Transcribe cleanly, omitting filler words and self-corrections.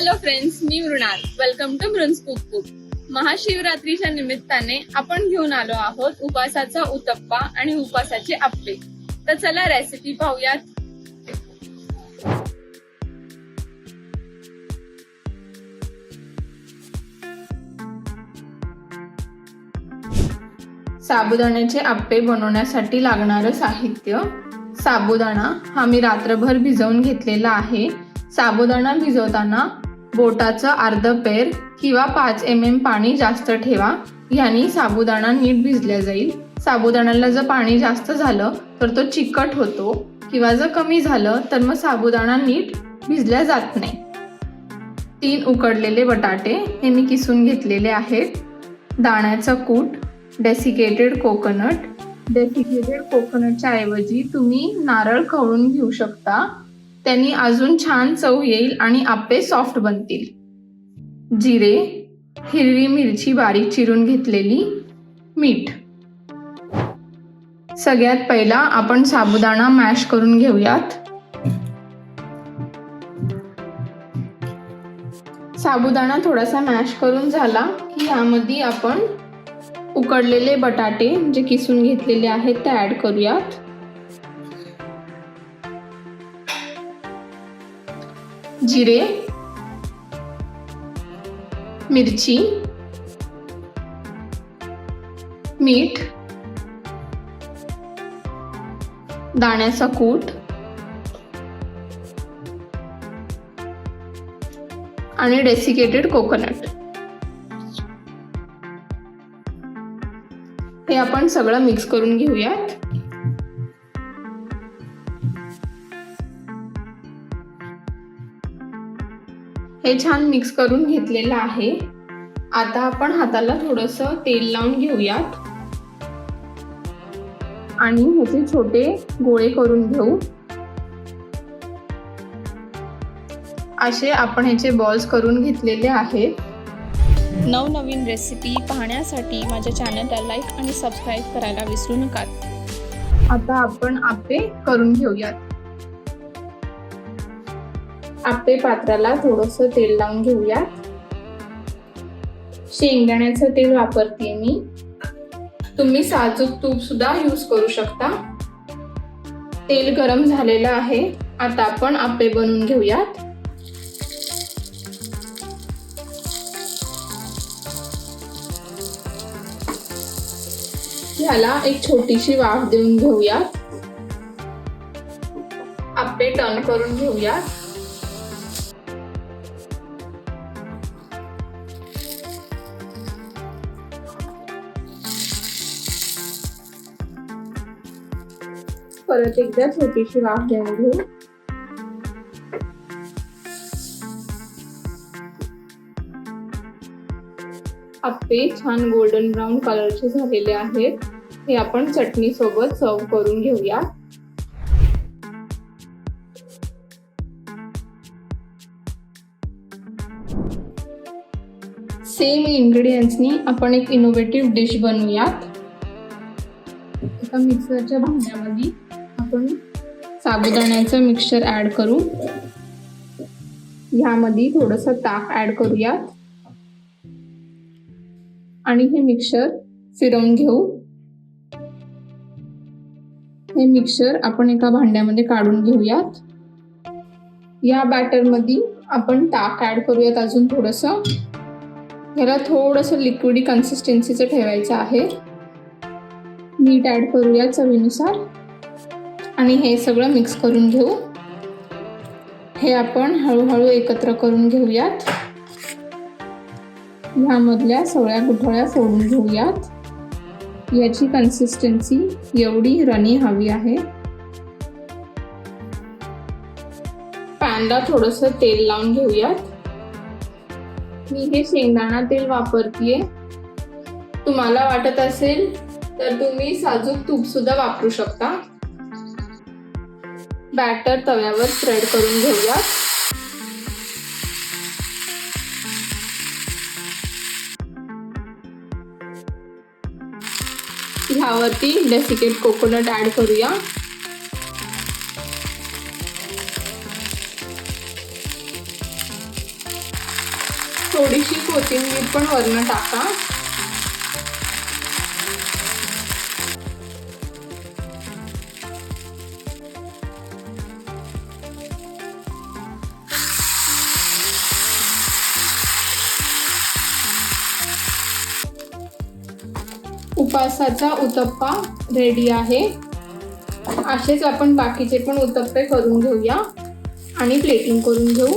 Hello friends, मी Mrunal. Welcome to Mrun's cookbook. महाशिवरात्रीच्या निमित्ताने आपण घेऊन आलो आहोत उपवासाचा उत्तप्पा आणि उपवासाचे आप्पे. तर चला रेसिपी पाहूयात. साबुदाण्याचे आप्पे बनवण्यासाठी लागणारं साहित्य: साबुदाणा हा मी रात्रभर भिजवून घेतलेला आहे. साबुदाणा भिजवताना बोटाचं अर्ध पेर किंवा 5 mm पाणी जास्त ठेवा. ह्यानी साबुदाणा नीट भिजला जाईल. साबुदाण्याला जर पाणी जास्त झालं तर तो चिकट होतो किंवा जर कमी झालं तर मग साबुदाणा नीट भिजला जात नाही. 3 उकडलेले बटाटे हे मी किसून घेतलेले आहेत. दाण्याचं कूट, डेसिकेटेड कोकोनट. डेसिकेटेड कोकोनटच्या ऐवजी तुम्ही नारळ खवळून घेऊ शकता. त्यांनी अजून छान चव येईल आणि आप्पे सॉफ्ट बनतील. जिरे, हिरवी मिरची बारीक चिरून घेतलेली, मीठ. सगळ्यात पहिला आपण साबुदाणा मॅश करून घेऊयात. साबुदाणा थोडासा मॅश करून झाला की यामध्ये आपण उकडलेले बटाटे जे किसून घेतलेले आहेत ते ऍड करूयात. जिरे, मिरची, मीठ, दाण्याचा कूट आणि डेसिकेटेड कोकोनट. हे आपण सगळं मिक्स करून घेऊयात. हे छान मिक्स करून घेतलेलं आहे. आता आपण हाताला थोडंसं तेल लावून घेऊयात आणि ह्याचे छोटे गोळे करून घेऊ. असे आपण ह्याचे बॉल्स करून घेतलेले आहेत. नवनवीन रेसिपी पाहण्यासाठी माझ्या चॅनलला लाईक आणि सबस्क्राईब करायला विसरू नका. आता आपण आप्पे करून घेऊयात. आप्पे पात्राला थोडंसं तेल लावून घेऊयात. शेंगदाण्याचं तेल वापरते मी. तुम्ही साजूक तूप सुद्धा यूज करू शकता. तेल गरम झालेलं आहे. आता आपण आप्पे बनवून घेऊयात. ह्याला एक छोटीशी वाफ देऊन घेऊयात. आप्पे टर्न करून घेऊयात. परत एकदा छोटीशी वाफ देऊन घेऊ. आप्पे छान गोल्डन ब्राऊन कलरचे झालेले आहेत. हे आपण चटणी सोबत सर्व करून घेऊया. सेम इंग्रेडियंट्सनी आपण एक इनोव्हेटिव्ह डिश बनवूयात. एका मिक्सरच्या भांड्यामध्ये आपण साबुदाण्याचं मिक्सचर ऍड करू. ह्यामध्ये थोडंसं ताक ऍड करूयात आणि हे मिक्सचर फिरवून घेऊ. हे मिक्सचर आपण एका भांड्यामध्ये काढून घेऊयात. या बॅटर मध्ये आपण ताक ऍड करूयात. अजून थोडंसं याला थोडंसं लिक्विडी कन्सिस्टन्सीचं ठेवायचं आहे. मीठ ऍड करूया चवीनुसार आणि हे सगळं मिक्स करून घेऊ. हे आपण हळूहळू एकत्र करून घेऊयात. ह्यामधल्या सगळ्या गुठळ्या फोडून घेऊयात. याची कन्सिस्टन्सी एवढी रनी हवी आहे. पॅनला थोडंसं तेल लावून घेऊयात. मी हे शेंगदाणा तेल वापरतीये. तुम्हाला वाटत असेल तर तुम्ही साजूक तूप सुद्धा वापरू शकता. बॅटर तव्यावर स्प्रेड करून घेऊयात. ह्यावरती डेसिकेटेड कोकोनट ऍड करूया. थोडीशी कोथिंबीर पण वरून टाका. उपासाचा उत्तप्पा रेडी आहे. असेच आपण बाकीचे पण उत्तप्पे करून घेऊया आणि प्लेटिंग करून घेऊ.